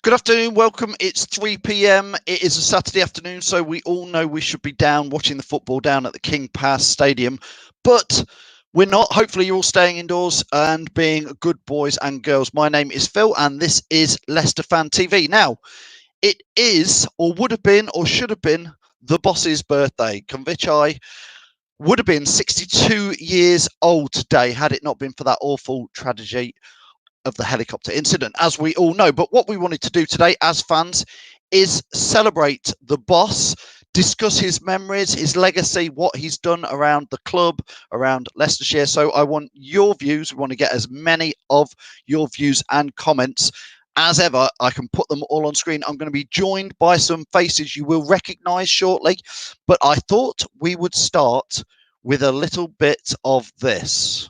Good afternoon, welcome. It's 3 p.m. It is a Saturday afternoon, so we all know we should be down watching the football down at the King Pass Stadium, but we're not. Hopefully you're all staying indoors and being good boys and girls. My name is Phil and this is Leicester Fan TV. Now, it is, or would have been, or should have been, the boss's birthday. Vichai would have been 62 years old today had it not been for that awful tragedy of the helicopter incident, as we all know. But what we wanted to do today as fans is celebrate the boss, discuss his memories, his legacy, what he's done around the club, around Leicestershire. So I want your views. We want to get as many of your views and comments as ever. I can put them all on screen. I'm going to be joined by some faces you will recognise shortly, but I thought we would start with a little bit of this.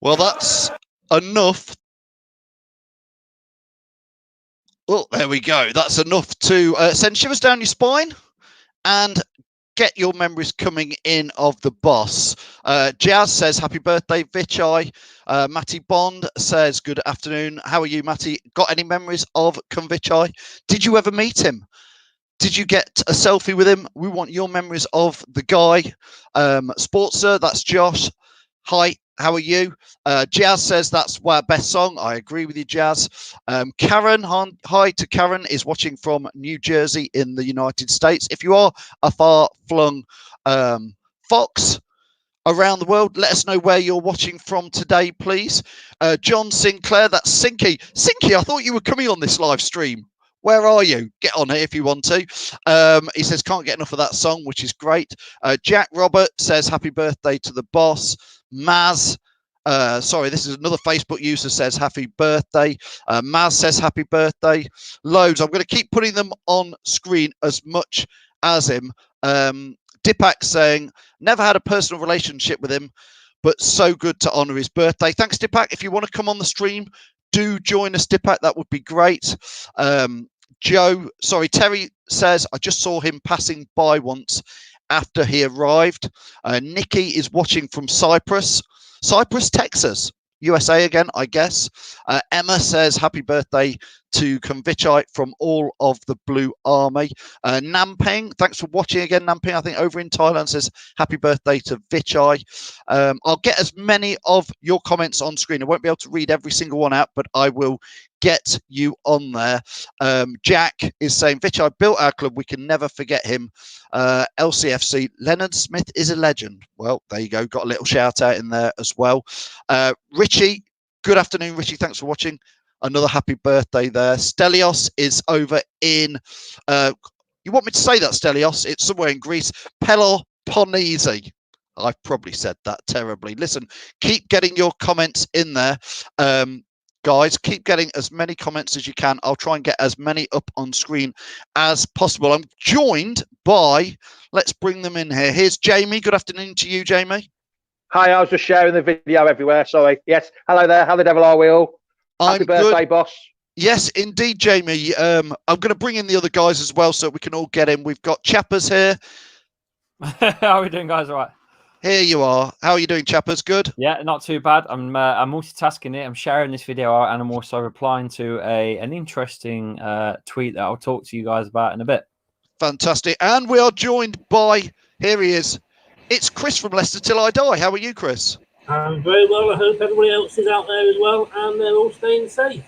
Well, that's enough. Well, there we go. That's enough to send shivers down your spine and get your memories coming in of the boss. Jazz says, happy birthday, Vichai. Matty Bond says, good afternoon. How are you, Matty? Got any memories of Vichai? Did you ever meet him? Did you get a selfie with him? We want your memories of the guy. Sportser, that's Josh. Hi, how are you? Jazz says that's our best song. I agree with you, Jazz. Karen, hi to Karen, is watching from New Jersey in the United States. If you are a far-flung fox around the world, let us know where you're watching from today, please. John Sinclair, that's Sinky. Sinky, I thought you were coming on this live stream. Where are you? Get on it if you want to. He says, can't get enough of that song, which is great. Jack Robert says, happy birthday to the boss. Maz, sorry, this is another Facebook user, says happy birthday. Maz says happy birthday. Loads. I'm going to keep putting them on screen as much as him. Dipak saying, never had a personal relationship with him, but so good to honour his birthday. Thanks, Dipak. If you want to come on the stream, do join us, Dipak. That would be great. Terry says, I just saw him passing by once after he arrived. Nikki is watching from Cyprus, Texas, USA again, I guess. Emma says, happy birthday to Vichai from all of the Blue Army. Namping, thanks for watching again, Namping, I think over in Thailand, says, happy birthday to Vichai. I'll get as many of your comments on screen. I won't be able to read every single one out, but I will get you on there. Jack is saying, Vichai built our club. We can never forget him. LCFC, Leonard Smith is a legend. Well, there you go. Got a little shout out in there as well. Richie, good afternoon, Richie. Thanks for watching. Another happy birthday there. Stelios is over in, you want me to say that, Stelios? It's somewhere in Greece. Peloponnese. I've probably said that terribly. Listen, keep getting your comments in there. Guys, keep getting as many comments as you can. I'll try and get as many up on screen as possible. I'm joined by, let's bring them in here. Here's Jamie. Good afternoon to you, Jamie. Hi, I was just sharing the video everywhere. Sorry. Yes. Hello there. How the devil are we all? Happy birthday, boss. Yes, indeed, Jamie. I'm going to bring in the other guys as well so we can all get in. We've got Chappers here. How are we doing, guys? All right. Here you are. How are you doing, Chappers? Good? Yeah, not too bad. I'm multitasking it. I'm sharing this video out and I'm also replying to an interesting tweet that I'll talk to you guys about in a bit. Fantastic. And we are joined by, here he is. It's Chris from Leicester Till I Die. How are you, Chris? I'm very well. I hope everybody else is out there as well and they're all staying safe.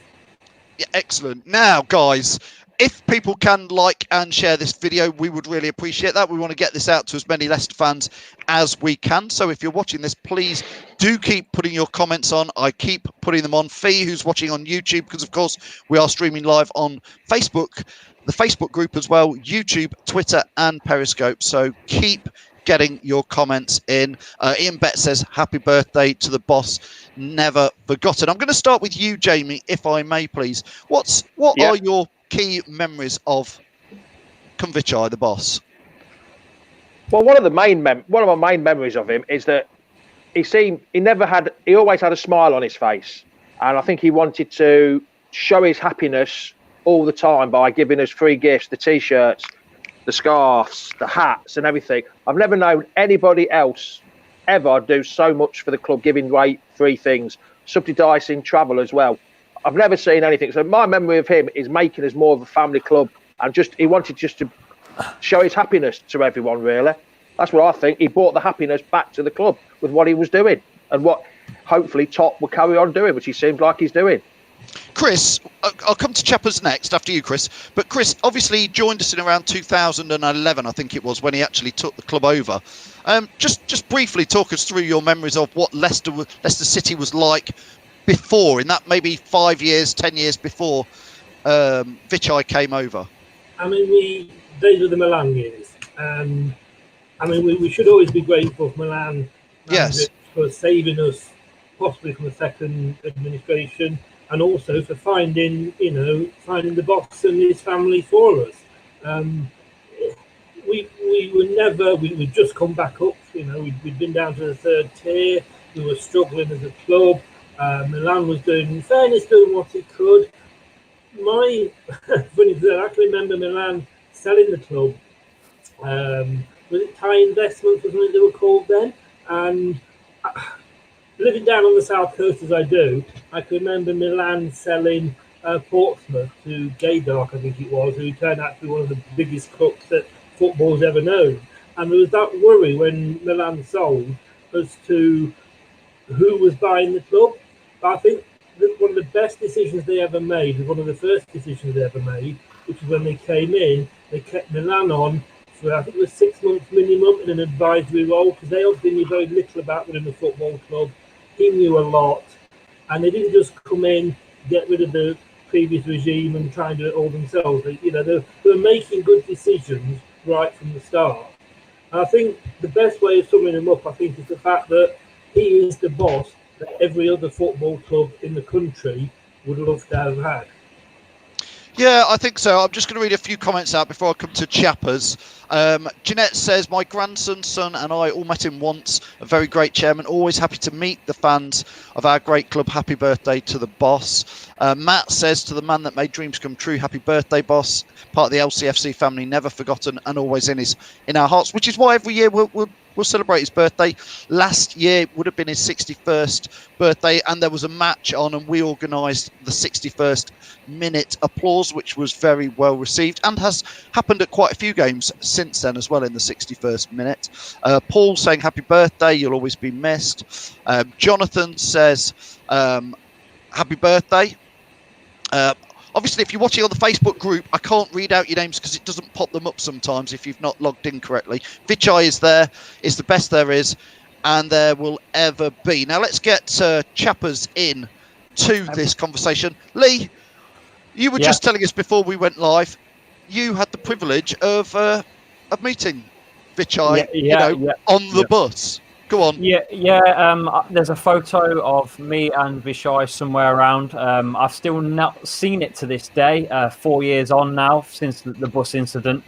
Yeah, excellent. Now, guys, if people can like and share this video, we would really appreciate that. We want to get this out to as many Leicester fans as we can. So if you're watching this, please do keep putting your comments on. I keep putting them on. Fee, who's watching on YouTube, because of course we are streaming live on Facebook, the Facebook group as well, YouTube, Twitter and Periscope. So keep getting your comments in. Ian Bett says, happy birthday to the boss. Never forgotten. I'm going to start with you, Jamie, if I may, please. What are your key memories of Vichai, the boss? Well, one of my main memories of him is that he always had a smile on his face. And I think he wanted to show his happiness all the time by giving us free gifts, the T-shirts, the scarves, the hats and everything. I've never known anybody else ever do so much for the club, giving away free things, subsidising travel as well. I've never seen anything. So my memory of him is making us more of a family club, and he wanted just to show his happiness to everyone, really. That's what I think. He brought the happiness back to the club with what he was doing, and what hopefully Top will carry on doing, which he seems like he's doing. Chris, I'll come to Chappers next after you, Chris. But Chris, obviously, he joined us in around 2011, I think it was, when he actually took the club over. Just briefly talk us through your memories of what Leicester City was like before, in that maybe 5 years, 10 years before Vichai came over. I mean, those were the Milan years. We should always be grateful for Milan for saving us possibly from a second administration, and also for finding the boss and his family for us. We'd just come back up. We'd been down to the third tier. We were struggling as a club. Milan was doing what it could. Funny thing, I can remember Milan selling the club. Was it Thai Investments or something they were called then? And living down on the south coast as I do, I can remember Milan selling Portsmouth to Gaydark, I think it was, who turned out to be one of the biggest crooks that football's ever known. And there was that worry when Milan sold as to who was buying the club. But I think that one of the best decisions they ever made, was one of the first decisions they ever made, which was when they came in, they kept Milan on for, I think it was 6 months minimum in an advisory role, because they obviously knew very little about running a football club. He knew a lot, and they didn't just come in, get rid of the previous regime and try and do it all themselves. They were making good decisions right from the start. And I think the best way of summing him up, is the fact that he is the boss that every other football club in the country would love to have had. Yeah, I think so. I'm just going to read a few comments out before I come to Chappers. Jeanette says, my grandson, son and I all met him once. A very great chairman. Always happy to meet the fans of our great club. Happy birthday to the boss. Matt says, to the man that made dreams come true. Happy birthday, boss. Part of the LCFC family, never forgotten and always in our hearts, which is why every year we'll celebrate his birthday. Last year would have been his 61st birthday, and there was a match on, and we organised the 61st minute applause, which was very well received and has happened at quite a few games since then as well in the 61st minute. Paul saying happy birthday, you'll always be missed. Jonathan says happy birthday. Obviously, if you're watching on the Facebook group, I can't read out your names because it doesn't pop them up sometimes if you've not logged in correctly. Vichai is there, is the best there is, and there will ever be. Now, let's get Chappers in to this conversation. Lee, you were just telling us before we went live, you had the privilege of meeting Vichai on the bus. Go on. There's a photo of me and Vichai somewhere around. I've still not seen it to this day, 4 years on now since the bus incident.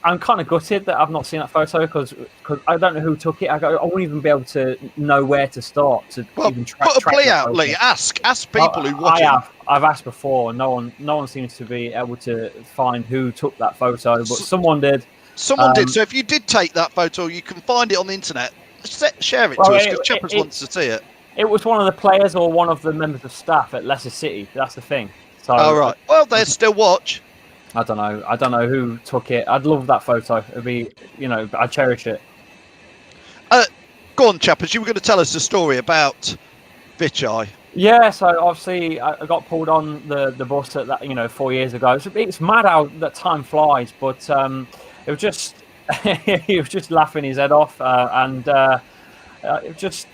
I'm kind of gutted that I've not seen that photo because I don't know who took it. I won't even be able to know where to start to even track. Put a play out, Lee. Ask people who watch it. I've asked before. No one seems to be able to find who took that photo, but someone did. Someone did. So if you did take that photo, you can find it on the internet. Share it to us because Chappers wants to see it. It was one of the players or one of the members of staff at Leicester City. That's the thing. So, all right. Well, they still watch. I don't know who took it. I'd love that photo. It'd be, I cherish it. Go on, Chappers. You were going to tell us a story about Vichai. Yeah, so obviously I got pulled on the bus at that 4 years ago. It's mad how that time flies, but it was just he was just laughing his head off, and it just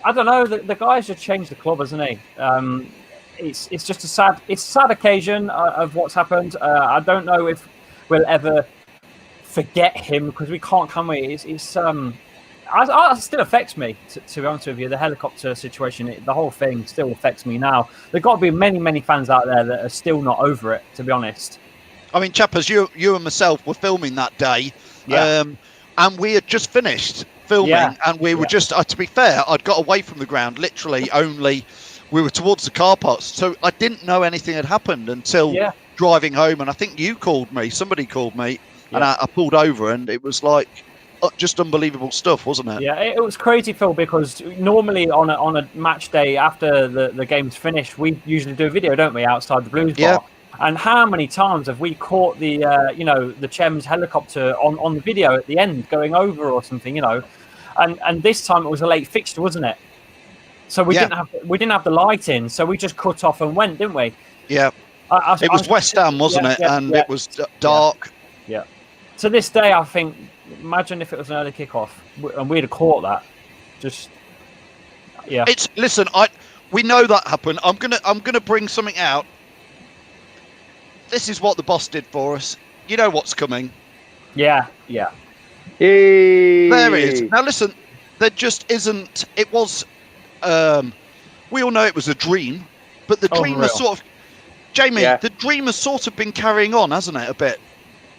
I don't know. The guy's just changed the club, hasn't he? It's just a sad occasion of what's happened. I don't know if we'll ever forget him because we can't, can we? It still affects me, to be honest with you. The helicopter situation, the whole thing still affects me now. There's got to be many fans out there that are still not over it, to be honest. I mean, Chappers, you and myself were filming that day, and we had just finished filming, and we were just, to be fair, I'd got away from the ground, literally only, we were towards the car parks, so I didn't know anything had happened until driving home, and I think you called me, somebody called me, and I pulled over, and it was like, just unbelievable stuff, wasn't it? Yeah, it was crazy, Phil, because normally on a match day after the game's finished, we usually do a video, don't we, outside the Blues bar? And how many times have we caught the the chairman's helicopter on the video at the end going over or something, and this time it was a late fixture, wasn't it? So we didn't have the light in, so we just cut off and went, didn't we? Yeah. It was West Ham, wasn't it? And it was dark. Yeah. To this day, I think, imagine if it was an early kickoff and we'd have caught that. Listen, we know that happened. I'm gonna bring something out. This is what the boss did for us. You know what's coming. Yeah. There it is. Now listen, there just isn't. It was. We all know it was a dream, but the dream has sort of. Jamie, the dream has sort of been carrying on, hasn't it? A bit.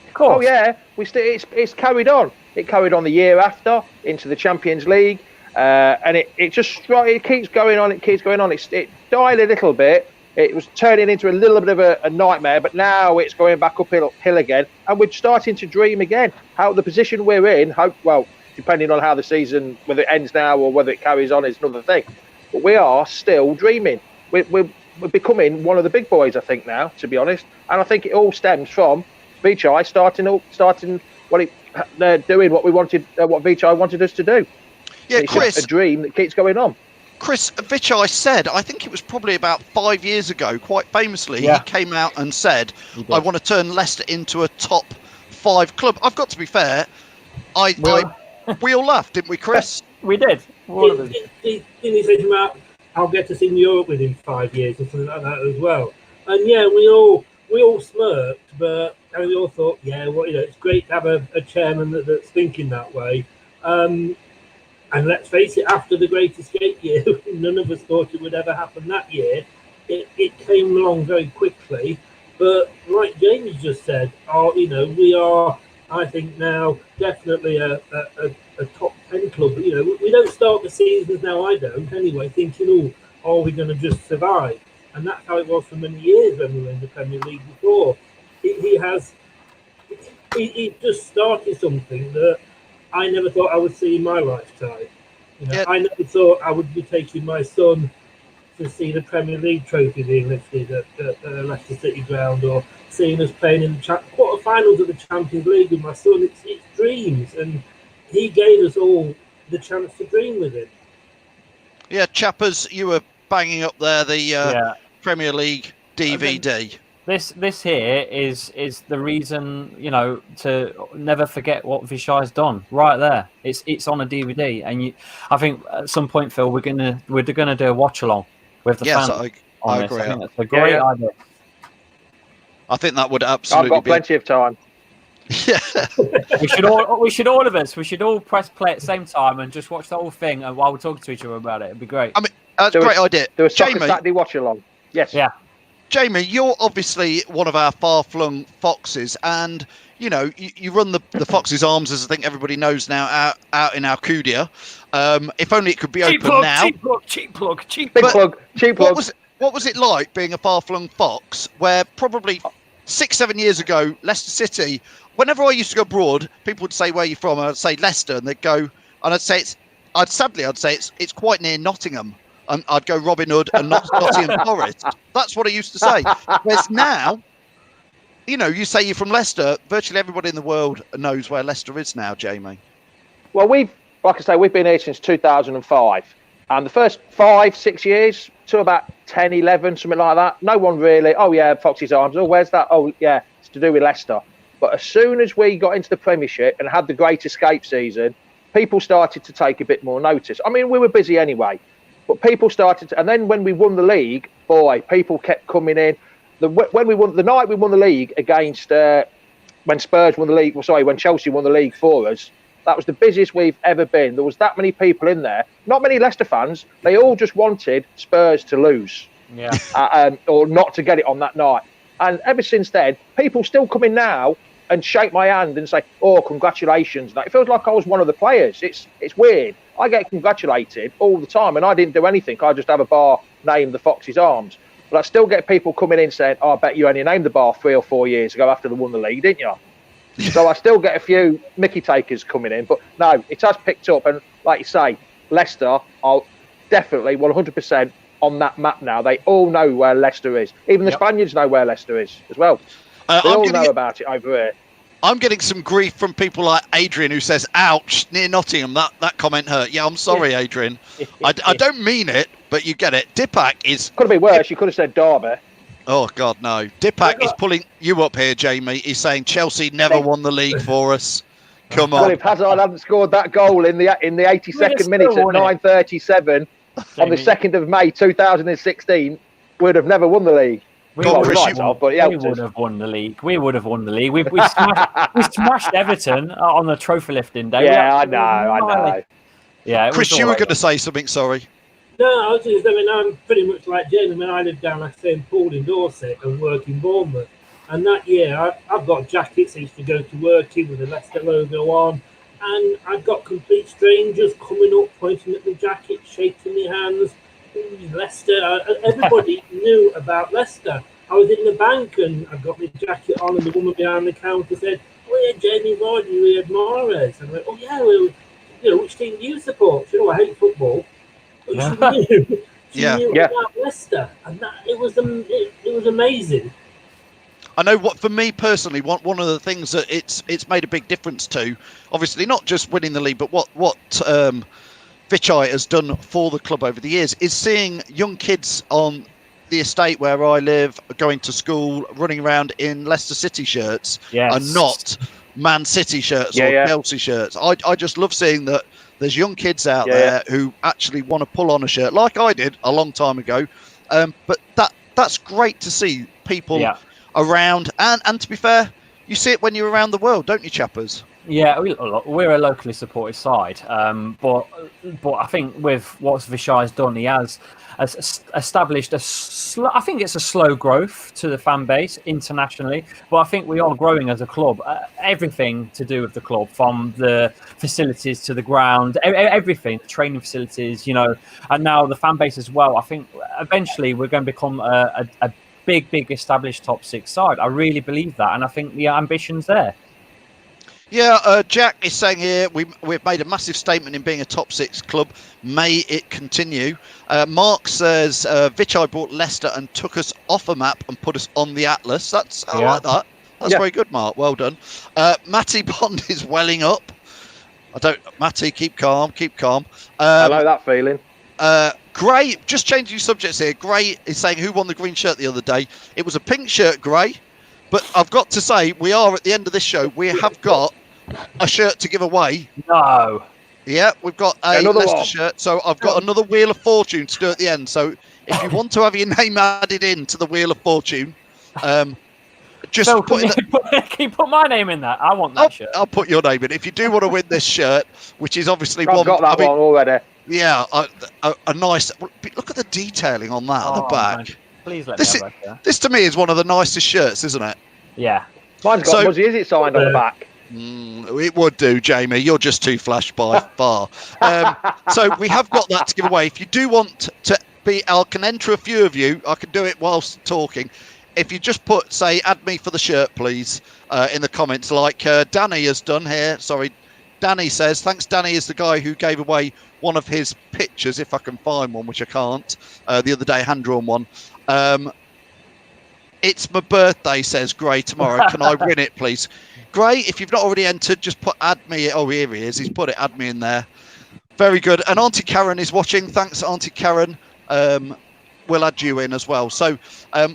Of course. Oh yeah, it's carried on. It carried on the year after into the Champions League, and it keeps going on. It keeps going on. It died a little bit. It was turning into a little bit of a nightmare, but now it's going back uphill again, and we're starting to dream again. How the position we're in, depending on how the season, whether it ends now or whether it carries on, is another thing. But we are still dreaming. We're becoming one of the big boys, I think, now, to be honest. And I think it all stems from Vichai starting doing what we wanted, what Vichai wanted us to do. Yeah, it's Chris, a dream that keeps going on. Chris, Vichai said, I think it was probably about 5 years ago, quite famously, he came out and said, I want to turn Leicester into a top 5 club. I've got to be fair, we all laughed, didn't we, Chris? We did. Didn't he say to Matt, I'll get us in Europe within 5 years or something like that as well? And yeah, we all smirked, but we all thought, it's great to have a chairman that's thinking that way. And let's face it, after the Great Escape year, none of us thought it would ever happen that year. It came along very quickly. But like Jamie just said, we are, I think now, definitely a top 10 club. We don't start the seasons now, I don't, anyway, thinking, are we going to just survive? And that's how it was for many years when we were in the Premier League before. He just started something that I never thought I would see in my lifetime. I never thought I would be taking my son to see the Premier League trophy being lifted at Leicester City ground, or seeing us playing in the quarterfinals of the Champions League with my son. It's dreams, and he gave us all the chance to dream with him. Yeah, Chappers, you were banging up there the Premier League DVD. This here is the reason, to never forget what Vichai's done. Right there, it's on a DVD, and I think at some point, Phil, we're gonna do a watch along with the fans. I agree. I think that's a great idea. I think that would absolutely. I've got plenty of time. Yeah. we should all press play at the same time and just watch the whole thing, and while we're talking to each other about it, it'd be great. I mean, that's a great idea. Do a soccer Saturday watch along. Yes. Yeah. Jamie, you're obviously one of our far-flung foxes, and you run the Foxes Arms, as I think everybody knows now, out in Alcudia. If only it could be open now. Cheap plug. What was it like being a far-flung fox, where probably 6-7 years ago, Leicester City, whenever I used to go abroad, people would say, where are you from? And I'd say Leicester, and they'd go, and I'd say it's quite near Nottingham. And I'd go Robin Hood and Nottingham Forest. That's what I used to say. Whereas now, you say you're from Leicester, virtually everybody in the world knows where Leicester is now, Jamie. Well, we've been here since 2005, And the first 5-6 years to about 10, 11, something like that, no one really, oh yeah, Fox's Arms, oh, where's that? Oh yeah, it's to do with Leicester. But as soon as we got into the Premiership and had the Great Escape season, people started to take a bit more notice. I mean, we were busy anyway, but people started to, and then when we won the league, boy, people kept coming in. When we won, the night we won the league against, when Spurs won the league, when Chelsea won the league for us, that was the busiest we've ever been. There was that many people in there. Not many Leicester fans. They all just wanted Spurs to lose, or not to get it on that night. And ever since then, people still come in now and shake my hand and say, "Oh, congratulations!" It feels like I was one of the players. It's weird. I get congratulated all the time, and I didn't do anything. I just have a bar named the Fox's Arms. But I still get people coming in saying, "Oh, I bet you only named the bar 3 or 4 years ago after they won the league, didn't you?" So I still get a few Mickey takers coming in, but no, it has picked up. And like you say, Leicester are definitely 100% on that map now. They all know where Leicester is. Even the Spaniards know where Leicester is as well. They all know about it over here. I'm getting some grief from people like Adrian who says, "Ouch, near Nottingham, that comment hurt." Yeah, I'm sorry, Adrian. I don't mean it, but you get it. Dipak is... Could have been worse. You could have said Derby. Oh, God, no. Dipak is pulling you up here, Jamie. He's saying Chelsea never won the league for us. Come on. Well, if Hazard hadn't scored that goal in the 82nd minute at 9:37 on the 2nd of May 2016, we'd have never won the league. We would have won the league. We would have won the league. We smashed Everton on the trophy lifting day. Yeah, I know. Yeah, Chris, you were going to say something, sorry. No, I'm pretty much like Jamie. I mean, I live down like St Paul in Dorset and work in Bournemouth. And that year, I've got jackets I used to go to work in with the Leicester logo on. And I've got complete strangers coming up, pointing at the jacket, shaking their hands. Leicester. Everybody knew about Leicester. I was in the bank and I got my jacket on, and the woman behind the counter said, "Oh yeah, Jamie Vardy, we admire us." And I went, "Oh yeah, which team do you support?" She said, "Oh, I hate football." But she knew about Leicester, and it was amazing. I know what, for me personally, one of the things that it's made a big difference to, obviously not just winning the league, but what Vichai has done for the club over the years is seeing young kids on the estate where I live going to school, running around in Leicester City shirts and not Man City shirts or Chelsea shirts. I just love seeing that there's young kids out there who actually want to pull on a shirt like I did a long time ago. But that's great to see people around. And to be fair, you see it when you're around the world, don't you, chappers? Yeah, we're a locally supported side, but I think with what Vichai's done, he has established I think it's a slow growth to the fan base internationally, but I think we are growing as a club. Everything to do with the club, from the facilities to the ground, everything, the training facilities, and now the fan base as well. I think eventually we're going to become a big established top 6 side. I really believe that, and I think the ambition's there. Yeah, Jack is saying here we've made a massive statement in being a top 6 club. May it continue. Mark says Vichai brought Leicester and took us off a map and put us on the Atlas. I like that. That's very good, Mark. Well done. Matty Bond is welling up. Matty, keep calm. I know that feeling. Gray, just changing subjects here. Gray is saying who won the green shirt the other day. It was a pink shirt, Gray. But I've got to say, we are at the end of this show. We have got a shirt to give away. No. Yeah, we've got another Leicester shirt. So I've got another Wheel of Fortune to do at the end. So if you want to have your name added into the Wheel of Fortune, just can you put my name in that? I want that shirt. I'll put your name in. If you do want to win this shirt, which is obviously I've got that one already. Yeah, a nice. Look at the detailing on that at the back. Man. Please let me have that, yeah. This to me is one of the nicest shirts, isn't it? Yeah. Mine's got Muzzy, is it signed on the back? It would do, Jamie. You're just too flash by far. So we have got that to give away. If you do want to be, I can enter a few of you. I can do it whilst talking. If you just say, add me for the shirt, please, in the comments, like Danny has done here. Sorry, Danny says, thanks. Danny is the guy who gave away one of his pictures, if I can find one, which I can't, the other day, hand-drawn one. It's my birthday, says Gray, tomorrow. Can I win it, please? Gray, if you've not already entered, just add me. Oh, here he is. He's put it, add me in there. Very good. And Auntie Karen is watching. Thanks, Auntie Karen. We'll add you in as well. So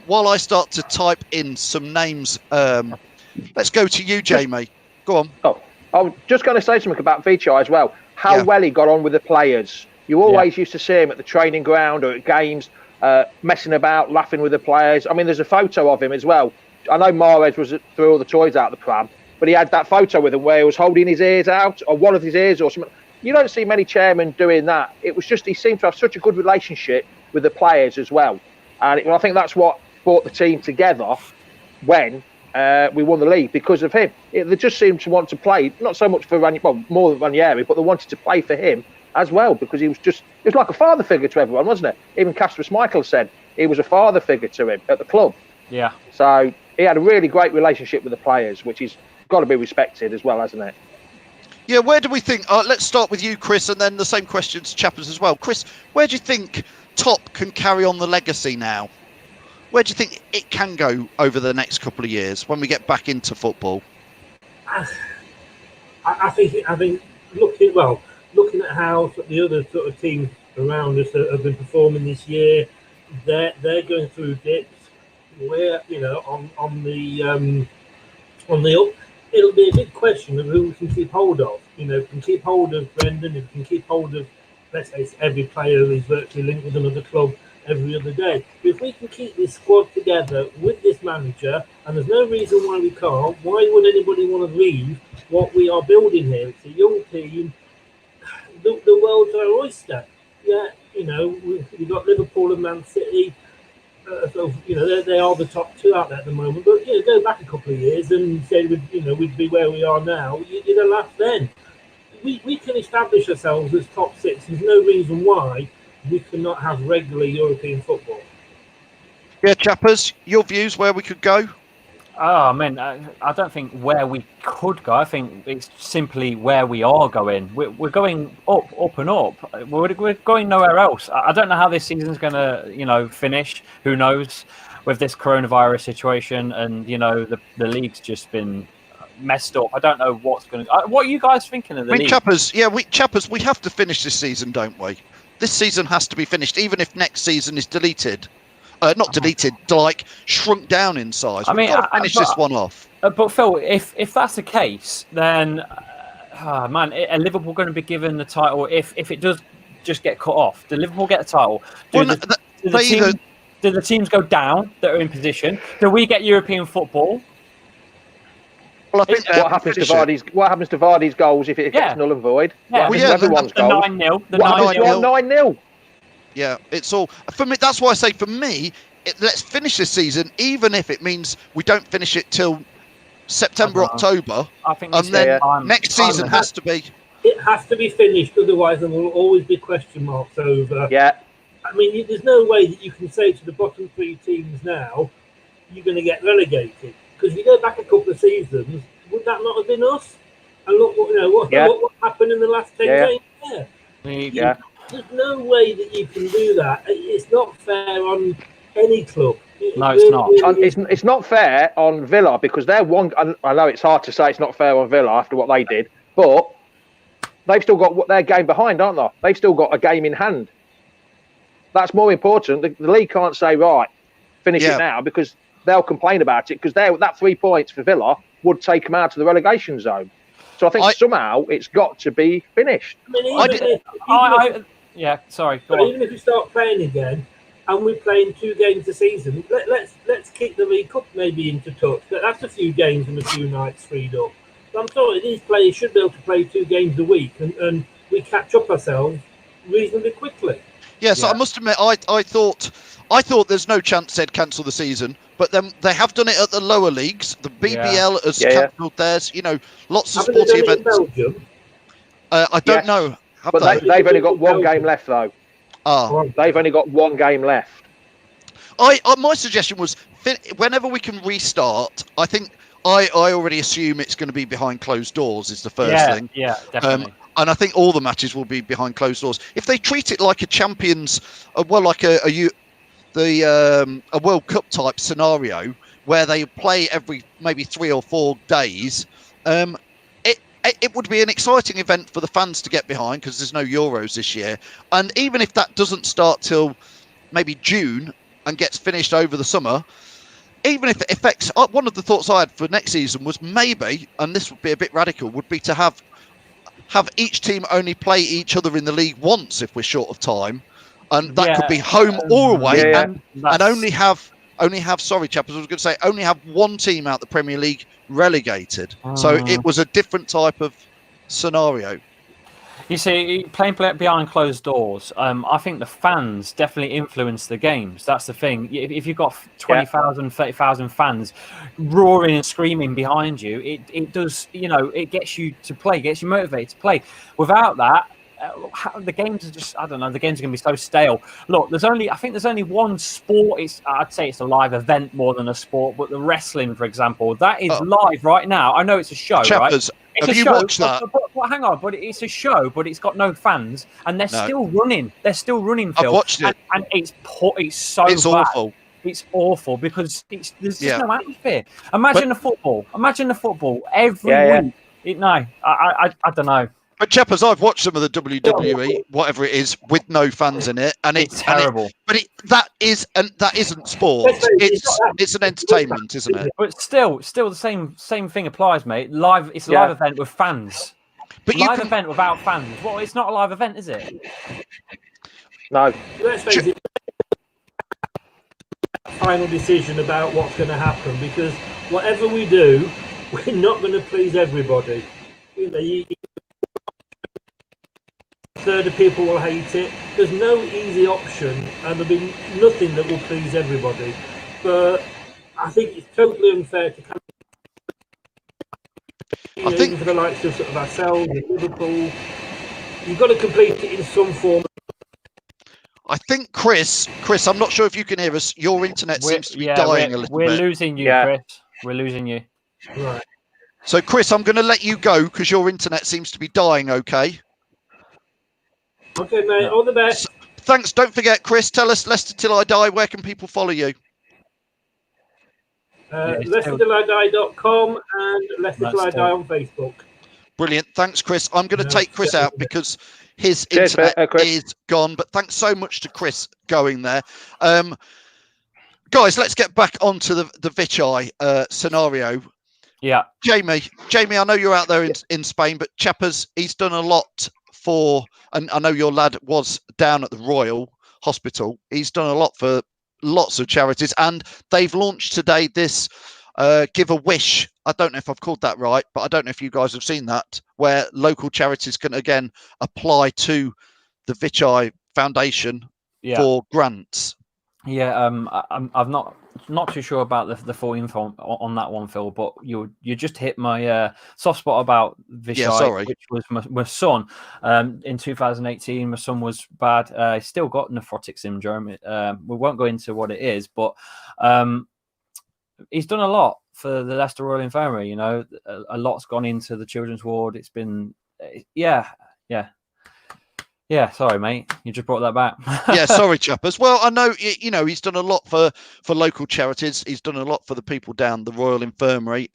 while I start to type in some names, let's go to you, Jamie. Go on. Oh, I was just going to say something about Vichai as well. How well he got on with the players. You always used to see him at the training ground or at games, messing about, laughing with the players. I mean, there's a photo of him as well. I know Mahrez was threw all the toys out of the pram, but he had that photo with him where he was holding his ears out, or one of his ears or something. You don't see many chairmen doing that. It was just, he seemed to have such a good relationship with the players as well. And I think that's what brought the team together when we won the league, because of him. They just seemed to want to play, not so much for Ranieri, well, more than Ranieri, but they wanted to play for him as well, because he was like a father figure to everyone, wasn't it? Even Kasper Schmeichel said he was a father figure to him at the club. Yeah. So he had a really great relationship with the players, which is got to be respected as well, hasn't it? Yeah, where do we think? Let's start with you, Chris, and then the same question to Chappers as well. Chris, where do you think Top can carry on the legacy now? Where do you think it can go over the next couple of years when we get back into football? I think looking at how the other sort of teams around us have been performing this year, they're going through dips. We're on the up. It'll be a big question of who we can keep hold of. Can keep hold of Brendan, if we can keep hold of, let's say, every player who's virtually linked with another club every other day. If we can keep this squad together with this manager, and there's no reason why we can't, why would anybody want to leave what we are building here? It's a young team. The world's our oyster. Yeah, we've got Liverpool and Man City. They are the top two out there at the moment. But go back a couple of years and say we'd be where we are now. You'd have laughed then. We can establish ourselves as top six. There's no reason why we cannot have regular European football. Yeah, Chappers, your views where we could go? Oh, man, I don't think where we could go. I think it's simply where we are going. We're going up and up. We're going nowhere else. I don't know how this season's going to, finish. Who knows with this coronavirus situation, and the league's just been messed up. I don't know what's going to. What are you guys thinking of the league? Chappers, we have to finish this season, don't we? This season has to be finished, even if next season is deleted. Not deleted, like shrunk down in size. We've got to finish this one off. But Phil, if that's the case, then are Liverpool going to be given the title if it does just get cut off? Do Liverpool get the title? Do the teams go down that are in position? Do we get European football? Well, I think what happens to Vardy's goals if it gets null and void? Yeah, everyone's goals. 9-0. The 9-0. Yeah, it's all for me. That's why I say for me, let's finish this season, even if it means we don't finish it till September, October. I think, and then next season has to be. It has to be finished, otherwise there will always be question marks over. Yeah. I mean, there's no way that you can say to the bottom three teams now, you're going to get relegated. Because if you go back a couple of seasons, would that not have been us? And look, what happened in the last 10 games there. Yeah. There's no way that you can do that. It's not fair on any club. No, it's not. It's not fair on Villa because they're one. I know it's hard to say it's not fair on Villa after what they did, but they've still got their game behind, aren't they? They've still got a game in hand. That's more important. The league can't say, right, finish it now, because they'll complain about it, because that 3 points for Villa would take them out of the relegation zone. So I think somehow it's got to be finished. Sorry. Even if we start playing again, and we're playing 2 games a season, let's kick the League Cup maybe into touch. That's a few games and a few nights freed up. So I'm sorry, these players should be able to play 2 games a week, and we catch up ourselves reasonably quickly. Yes, I must admit, I thought there's no chance they'd cancel the season, but then they have done it at the lower leagues. The BBL has cancelled theirs. Lots of sporting events. Belgium? I don't know. But they've only got 1 game left, though. They've only got 1 game left. My suggestion was whenever we can restart. I think I already assume it's going to be behind closed doors. Is the first thing. Yeah, definitely. And I think all the matches will be behind closed doors. If they treat it like a Champions, like a World Cup type scenario where they play every maybe 3 or 4 days, it would be an exciting event for the fans to get behind because there's no Euros this year. And even if that doesn't start till maybe June and gets finished over the summer, even if it affects, one of the thoughts I had for next season was maybe, and this would be a bit radical, would be to have each team only play each other in the league once if we're short of time, and that could be home or away, and only have sorry chappers, I was going to say only have one team out the Premier League relegated. So it was a different type of scenario. You see, playing behind closed doors, I think the fans definitely influence the games. That's the thing. If you've got 20,000, 30,000 fans roaring and screaming behind you, it does, it gets you to play, gets you motivated to play. Without that, the games are just, I don't know, the games are going to be so stale. Look, I think there's only one sport, I'd say it's a live event more than a sport, but the wrestling, for example, that is live right now. I know it's a show, Chappers, right? have you watched that? But hang on, but it's a show, but it's got no fans, and they're still running. They're still running, Phil. I've watched it. And it's so it's bad. Awful. It's awful because there's just no atmosphere. Imagine the football every week. I don't know. But Chappers, I've watched some of the WWE, whatever it is, with no fans in it, and it's terrible. That isn't sport. It's an entertainment, isn't it? But still the same thing applies, mate. It's a live event with fans. But event without fans. Well, it's not a live event, is it? No. Let's face it. Final decision about what's going to happen, because whatever we do, we're not going to please everybody. A third of people will hate it. There's no easy option, and there'll be nothing that will please everybody. But I think it's totally unfair to come. For the likes of sort of ourselves, Liverpool, you've got to complete it in some form. I think Chris, I'm not sure if you can hear us. Your internet seems to be dying a little bit. We're losing you, Chris. We're losing you. Right. So, Chris, I'm going to let you go because your internet seems to be dying. Okay. Okay, mate. All the best. Thanks. Don't forget, Chris. Tell us, Leicester Till I Die. Where can people follow you? LeicesterTillIDie.com and Leicester Till I Die on Facebook. Brilliant. Thanks, Chris. I'm going to take Chris out because his internet is gone. But thanks so much to Chris going there. Guys, let's get back onto the Vichai scenario. Yeah. Jamie, I know you're out there in Spain, but Chappers, he's done a lot for, and I know your lad was down at the Royal Hospital. He's done a lot for lots of charities, and they've launched today this Give a Wish. I don't know if I've called that right, but I don't know if you guys have seen that, where local charities can again apply to the Vichai Foundation for grants. Yeah, I'm not too sure about the full info on that one, Phil. But you just hit my soft spot about Vichai, which was my son. In 2018, my son was bad. He still got nephrotic syndrome. We won't go into what it is, but he's done a lot for the Leicester Royal Infirmary. You know, a lot's gone into the children's ward. It's been, Yeah, sorry, mate. You just brought that back. Yeah, sorry, Chappers. Well, I know, he's done a lot for local charities. He's done a lot for the people down the Royal Infirmary,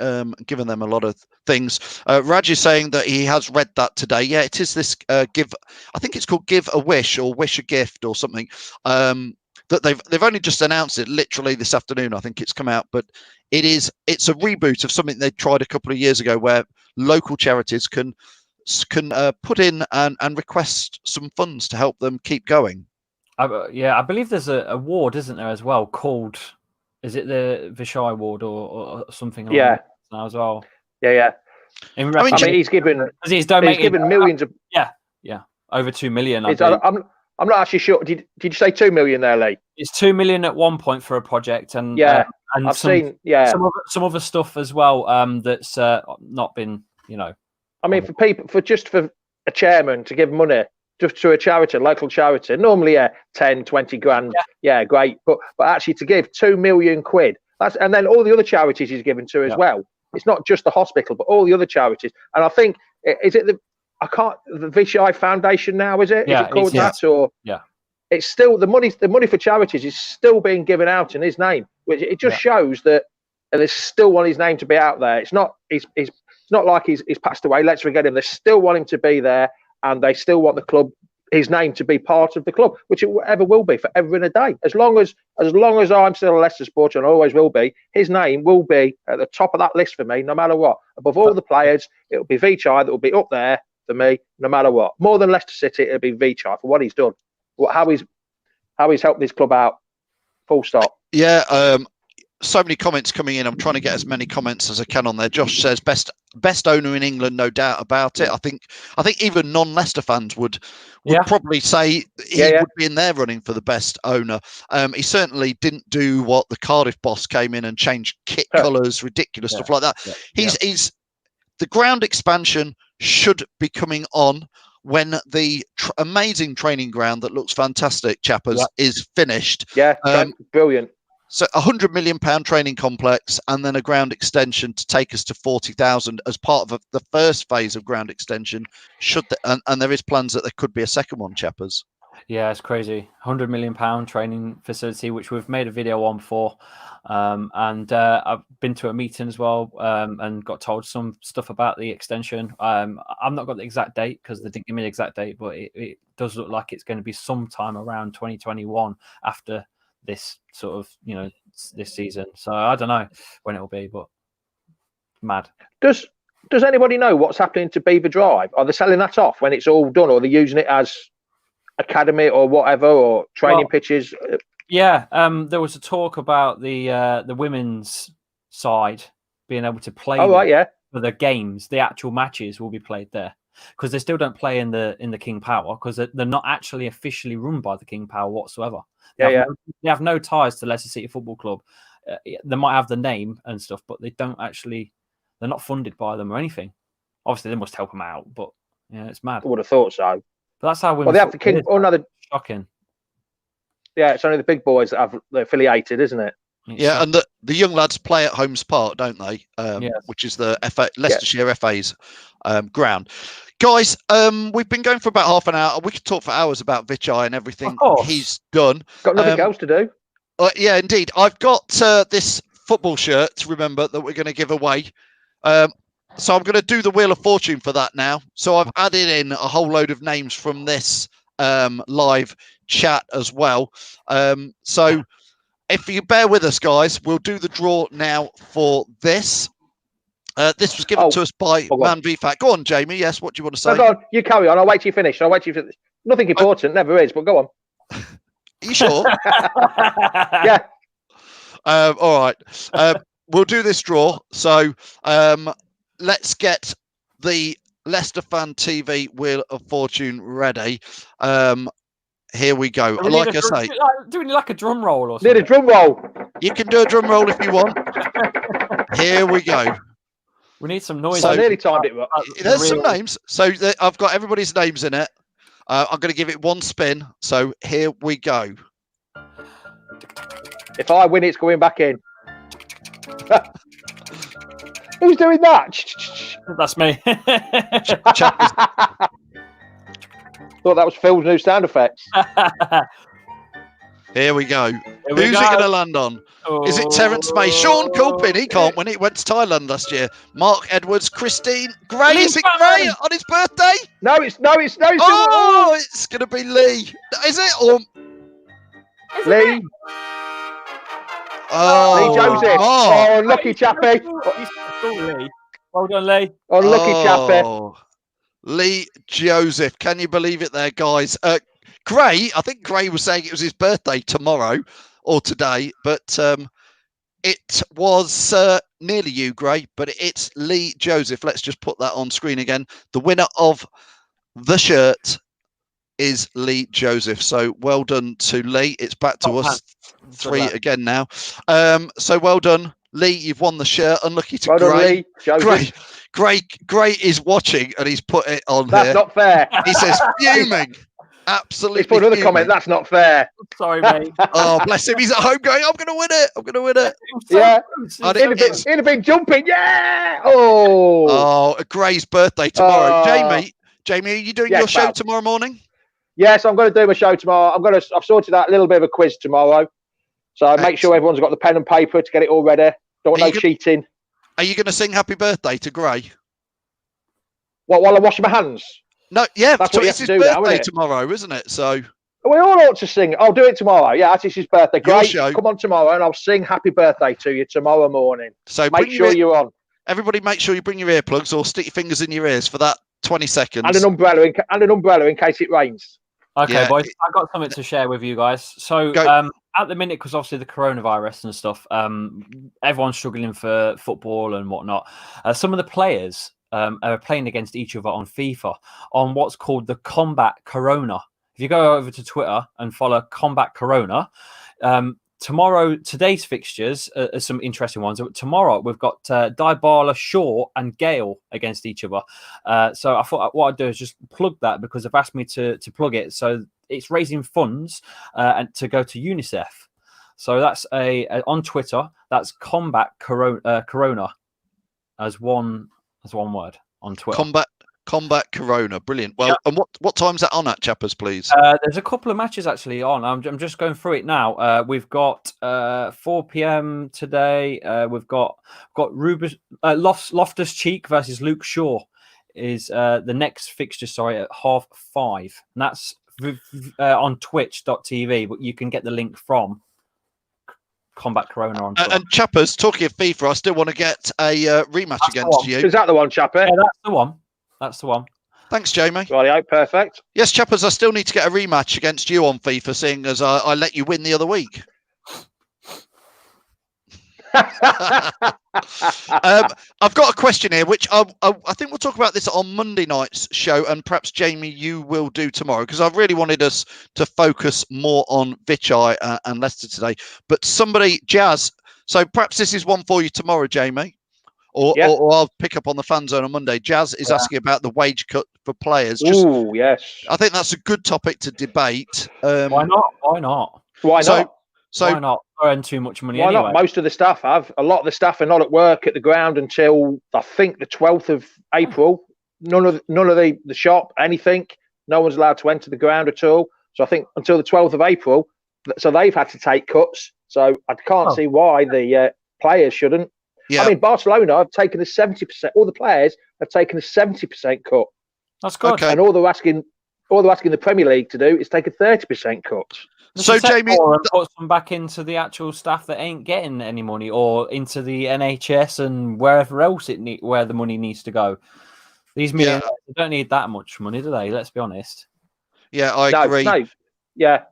given them a lot of things. Raj is saying that he has read that today. Yeah, it is this I think it's called Give a Wish or Wish a Gift or something. That they've only just announced it literally this afternoon. I think it's come out, but it's a reboot of something they tried a couple of years ago where local charities can put in and request some funds to help them keep going. I believe there's a ward, isn't there, as well, called, is it the Vichai ward or something like that now as well? Yeah. I mean, he's given millions of... Yeah, over 2 million. I'm not actually sure. Did you say 2 million there, Lee? It's 2 million at one point for a project, and and I've seen some other stuff as well that's not been, I mean, for a chairman to give money just to a charity, local charity, normally 10, 20 grand, great. But actually to give 2 million quid, and then all the other charities he's given to as well. It's not just the hospital, but all the other charities. And I think the Vichai Foundation now, is it? Is it called that? Or it's still the money for charities is still being given out in his name, which it just shows that there's still want his name to be out there. It's not It's not like he's passed away. Let's forget him. They still want him to be there, and they still want the club, his name, to be part of the club, which it ever will be forever and a day. As long as I'm still a Leicester supporter, and I always will be, his name will be at the top of that list for me, no matter what. Above all the players, it'll be Vichai that will be up there for me, no matter what. More than Leicester City, it'll be Vichai for what he's done, how he's helped this club out. Full stop. Yeah. So many comments coming in. I'm trying to get as many comments as I can on there. Josh says best owner in England, no doubt about it. I think even non-Leicester fans would probably say he would be in there running for the best owner. He certainly didn't do what the Cardiff boss came in and changed kit colours, ridiculous stuff like that. He's the ground expansion should be coming on when the amazing training ground that looks fantastic, Chappers, is finished. Yeah, brilliant. So £100 million training complex and then a ground extension to take us to 40,000 as part of the first phase of ground extension. And there is plans that there could be a second one, Chappers. Yeah, it's crazy. £100 million training facility, which we've made a video on before. And I've been to a meeting as well and got told some stuff about the extension. I've not got the exact date because they didn't give me the exact date, but it does look like it's going to be sometime around 2021 after this sort of, this season. So I don't know when it'll be, but mad. Does anybody know what's happening to Beaver Drive? Are they selling that off when it's all done, or are they using it as academy or whatever, or training pitches? Yeah, there was a talk about the women's side being able to play for the games. The actual matches will be played there because they still don't play in the King Power because they're not actually officially run by the King Power whatsoever. They have no ties to Leicester City Football Club. They might have the name and stuff, but they're not funded by them or anything. Obviously, they must help them out, but it's mad. I would have thought so. But that's how they have the King. Shocking. Yeah, it's only the big boys that they're affiliated, isn't it? Yeah, and the young lads play at Holmes Park, don't they? Which is the Leicestershire FA's ground. Guys, we've been going for about half an hour. We could talk for hours about Vichai and everything he's done. Got nothing else to do. Yeah, indeed. I've got this football shirt, to remember, that we're going to give away. So I'm going to do the Wheel of Fortune for that now. So I've added in a whole load of names from this live chat as well. So if you bear with us, guys, we'll do the draw now for this. This was given to us by Man VFAT. Go on, Jamie. Yes, what do you want to say? No, go on. You carry on. I'll wait till you finish. Nothing important, never is, but go on. Are you sure? Yeah. All right. We'll do this draw. So let's get the Leicester Fan TV Wheel of Fortune ready. Here we go. Like I say, do we need like a drum roll or something? Need a drum roll. You can do a drum roll if you want. Here we go. We need some noise. So I nearly timed it. There's some names. So I've got everybody's names in it. I'm going to give it one spin. So here we go. If I win, it's going back in. Who's doing that? That's me. Thought that was Phil's new sound effects. Here we go. Who's it going to land on? Is it Terence May? Sean Culpin, he can't win. He went to Thailand last year. Mark Edwards, Christine Gray. Is it Gray on his birthday? No, it's Oh, it's going to be Lee. Is it? Or Lee? Oh, Lee Joseph. Oh, lucky chappy. Well done, Lee. Oh, lucky chappy. Lee Joseph. Can you believe it there, guys? Gray, I think Gray was saying it was his birthday tomorrow or today, but it was nearly you, Gray, but it's Lee Joseph. Let's just put that on screen again. The winner of the shirt is Lee Joseph. So well done to Lee. It's back to us. Three again now. So well done, Lee. You've won the shirt. Unlucky to Gray. Gray is watching and he's put it on That's here. Not fair. He says fuming. Absolutely. He's put another comment. That's not fair. Sorry, mate. Oh, bless him. He's at home going, I'm going to win it. I'm going to win it. Yeah. He'd have been jumping. Yeah. Oh, Gray's birthday tomorrow. Jamie, are you doing your show tomorrow morning? Yes, I'm going to do my show tomorrow. I've sorted out a little bit of a quiz tomorrow. So make sure everyone's got the pen and paper to get it all ready. Don't want no cheating. Are you going to sing happy birthday to Gray? What, while I wash my hands? No, yeah, That's what you it's have his to do now, birthday isn't it? tomorrow, isn't it? So We all ought to sing. I'll do it tomorrow. Yeah, it's his birthday. Your Great. show. Come on tomorrow and I'll sing happy birthday to you tomorrow morning. So Make sure you're on. Everybody, make sure you bring your earplugs or stick your fingers in your ears for that 20 seconds. And an umbrella in case it rains. Okay, Yeah. boys, I've got something to share with you guys. So at the minute, because obviously the coronavirus and stuff, everyone's struggling for football and whatnot. Some of the players are playing against each other on FIFA on what's called the Combat Corona. If you go over to Twitter and follow Combat Corona, today's fixtures are some interesting ones. Tomorrow we've got Dybala, Shaw, and Gale against each other. So I thought what I'd do is just plug that because they've asked me to plug it. So it's raising funds and to go to UNICEF. So that's on Twitter. That's Combat Corona as one word on Twitter. Combat Corona, brilliant. Well, and what time's that on at, chappers, please? There's a couple of matches actually on. I'm just going through it now. We've got 4 p.m. today. We've got Loftus Cheek versus Luke Shaw is the next fixture. Sorry, at 5:30, and that's on Twitch.tv. But you can get the link from Combat Corona on Twitter. And chappers, talking of FIFA, I still want to get a rematch against you. Is that the one, Chapper? Yeah, that's the one. That's the one. Thanks, Jamie. Right, perfect. Yes, chappers, I still need to get a rematch against you on FIFA, seeing as I let you win the other week. I've got a question here, which I think we'll talk about this on Monday night's show, and perhaps Jamie, you will do tomorrow, because I really wanted us to focus more on Vichai and Leicester today. But Jazz, so perhaps this is one for you tomorrow, Jamie, or I'll pick up on the fan zone on Monday. Jazz is asking about the wage cut for players. Oh, yes. I think that's a good topic to debate. Why not? Why not? Why not? Why not earn too much money? Why anyway? not? Most of the staff have. A lot of the staff are not at work at the ground until I think the 12th of April. None of the shop, anything. No one's allowed to enter the ground at all. So I think until the 12th of April. So they've had to take cuts. So I can't see why the players shouldn't. Yeah. I mean, Barcelona have taken a 70%. All the players have taken a 70% cut. That's good. Okay. And all they're asking the Premier League to do is take a 30% cut. So Jamie, put some back into the actual staff that ain't getting any money, or into the NHS and wherever else where the money needs to go. These millionaires don't need that much money, do they? Let's be honest. Yeah, I agree. No. Yeah.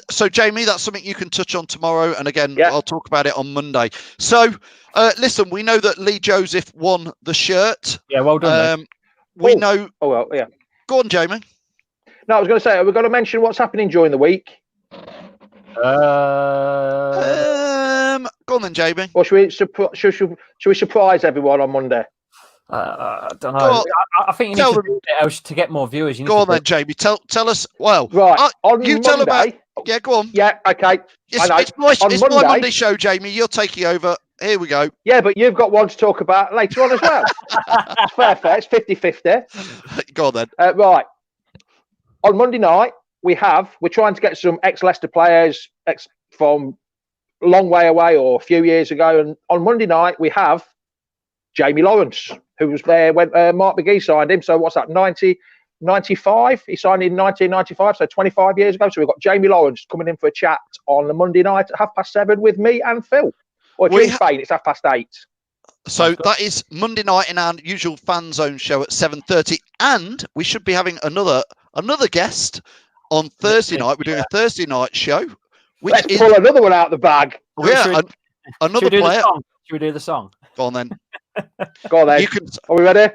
So Jamie, that's something you can touch on tomorrow, and again, I'll talk about it on Monday. So, listen, we know that Lee Joseph won the shirt. Yeah, well done. We know. Oh well, yeah. Go on, Jamie. No, I was going to say, are we going to mention what's happening during the week? Go on then, Jamie. Or should we surprise everyone on Monday? I don't know. I think you need to do it to get more viewers. Go on then, Jamie. Tell us. Well, right. On you Monday, tell about. Yeah, go on. Yeah, okay. It's my Monday show, Jamie. You're taking over. Here we go. Yeah, but you've got one to talk about later on as well. It's fair. It's 50-50. Go on then. Right. On Monday night, we're trying to get some ex-Leicester players from a long way away or a few years ago. And on Monday night, we have Jamie Lawrence, who was there when Mark McGee signed him. So what's that, 95? He signed in 1995, so 25 years ago. So we've got Jamie Lawrence coming in for a chat on the Monday night at 7:30 with me and Phil. Or if you're in Spain, it's 8:30. So that is Monday night in our usual fan zone show at 7:30, and we should be having another guest on Thursday night. We're doing a Thursday night show. Let's pull another one out of the bag. Yeah, another player. Should we do the song? Go on then. Go on then. Are we ready?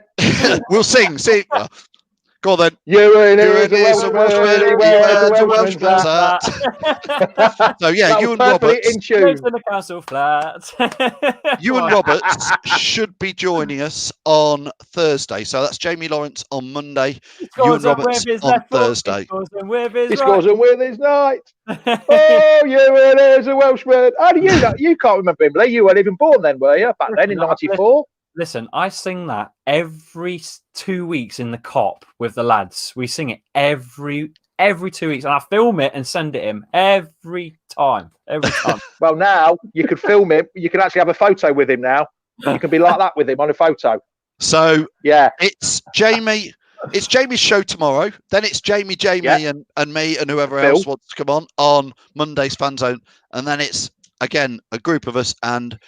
We'll sing. Go on then. You and a Welshman's hat. So yeah, you and Roberts. In tune. To the castle flat. You and Roberts should be joining us on Thursday. So that's Jamie Lawrence on Monday. You and Roberts on Thursday. He scores him with his night. Oh, you and there's a Welshman. How do you know? You can't remember him, Lee. You weren't even born then, were you? Back then in '94. Listen, I sing that every 2 weeks in the cop with the lads. We sing it every 2 weeks, and I film it and send it him every time. Well, now you could film him. You can actually have a photo with him now. You can be like that with him on a photo. So Yeah. it's Jamie. It's Jamie's show tomorrow. Then it's Jamie, Yeah. and me and whoever Phil. else wants to come on Monday's Fan Zone. And then it's, again, a group of us and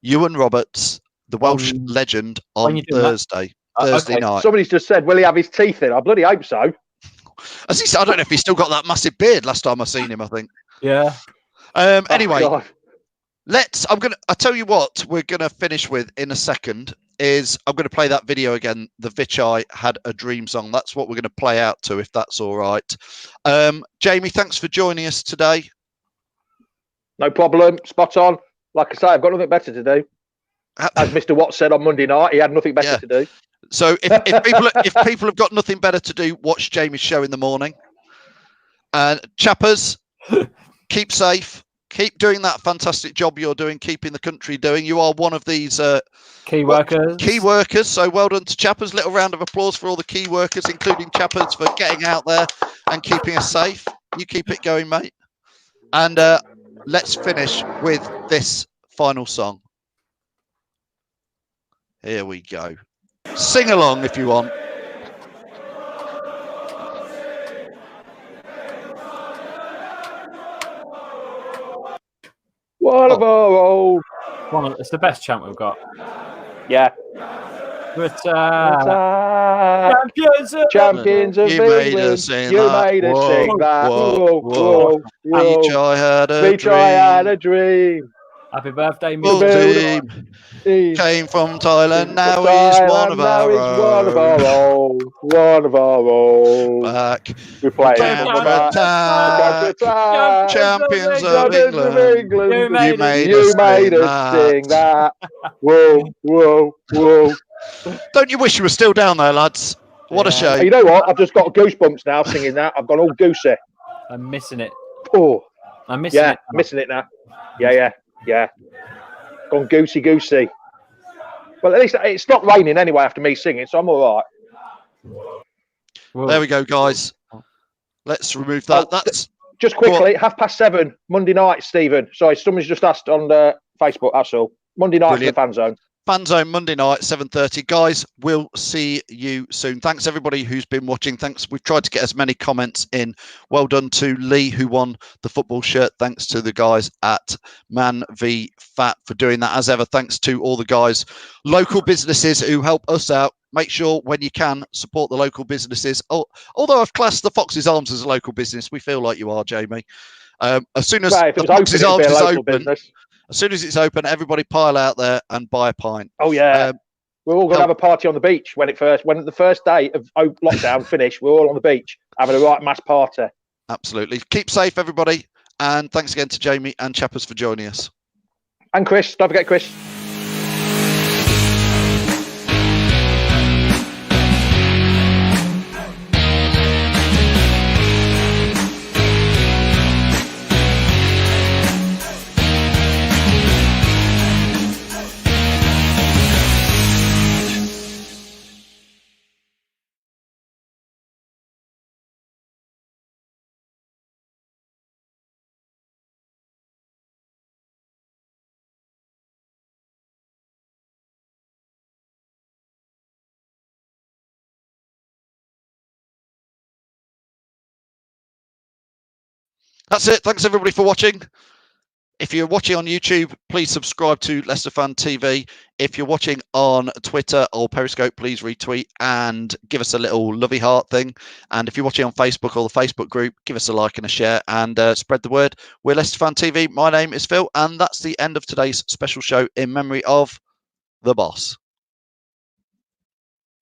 Ewan Roberts, the Welsh legend, on Thursday night. Somebody's just said, will he have his teeth in? I bloody hope so. As he said, I don't know if he's still got that massive beard last time I seen him, I think. Yeah. Anyway, God. I'll tell you what we're going to finish with in a second is I'm going to play that video again. The Vichai Had a Dream song. That's what we're going to play out to, if that's all right. Jamie, thanks for joining us today. No problem. Spot on. Like I say, I've got nothing better to do. As Mr. Watts said on Monday night, he had nothing better to do. So if people have got nothing better to do, watch Jamie's show in the morning. And chappers, keep safe. Keep doing that fantastic job you're doing, keeping the country doing. You are one of these key workers. Key workers. So well done to chappers. Little round of applause for all the key workers, including chappers, for getting out there and keeping us safe. You keep it going, mate. And let's finish with this final song. Here we go. Sing along if you want. One of our old. It's the best chant we've got. Yeah. Champions of You made England. us sing You that. made us sing that. Whoa, whoa. Vichai had a Vichai dream. had a dream. Happy birthday, Full Mr. team. Came from Thailand. Now he's one of our own. One of our own. Back. We're playing Champions of England. You made You made us sing that. Whoa, whoa, whoa. Don't you wish you were still down there, lads? What a shame. You know what? I've just got goosebumps now singing that. I've gone all goosey. I'm missing it. Oh, I'm missing it. Missing it now. Yeah. Gone goosey. Well, at least it's not raining anyway after me singing, so I'm all right. Whoa. There we go, guys. Let's remove that. That's just quickly, 7:30 Monday night, Stephen. Sorry, someone's just asked on Facebook, that's all. Monday night for the Fan Zone. Fan Zone Monday night, 7:30. Guys, we'll see you soon. Thanks everybody who's been watching. Thanks. We've tried to get as many comments in. Well done to Lee, who won the football shirt. Thanks to the guys at Man v Fat for doing that. As ever, thanks to all the guys, local businesses who help us out. Make sure when you can support the local businesses. Although I've classed the Fox's Arms as a local business, we feel like you are, Jamie. As soon as the Fox's Arms is open. Business. As soon as it's open, everybody pile out there and buy a pint. Oh yeah, we're all going to have a party on the beach when the first day of lockdown finished. We're all on the beach having a right mass party. Absolutely. Keep safe, everybody, and thanks again to Jamie and Chappers for joining us. And Chris, don't forget Chris. That's it. Thanks everybody for watching. If you're watching on YouTube, please subscribe to Leicester Fan TV. If you're watching on Twitter or Periscope, please retweet and give us a little lovey heart thing. And if you're watching on Facebook or the Facebook group, give us a like and a share and spread the word. We're Leicester Fan TV. My name is Phil, and that's the end of today's special show in memory of the boss.